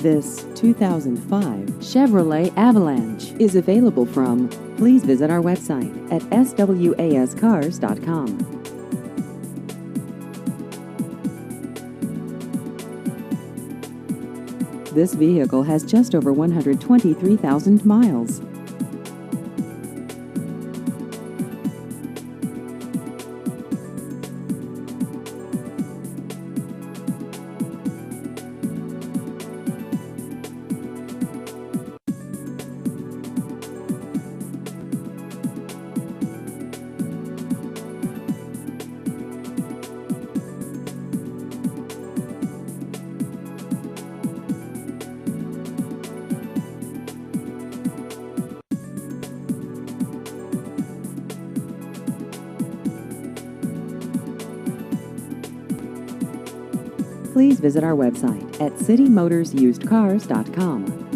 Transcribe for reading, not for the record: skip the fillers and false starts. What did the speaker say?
This 2005 Chevrolet Avalanche is available from. Please visit our website at swascars.com. This vehicle has just over 123,000 miles. Please visit our website at citymotorsusedcars.com.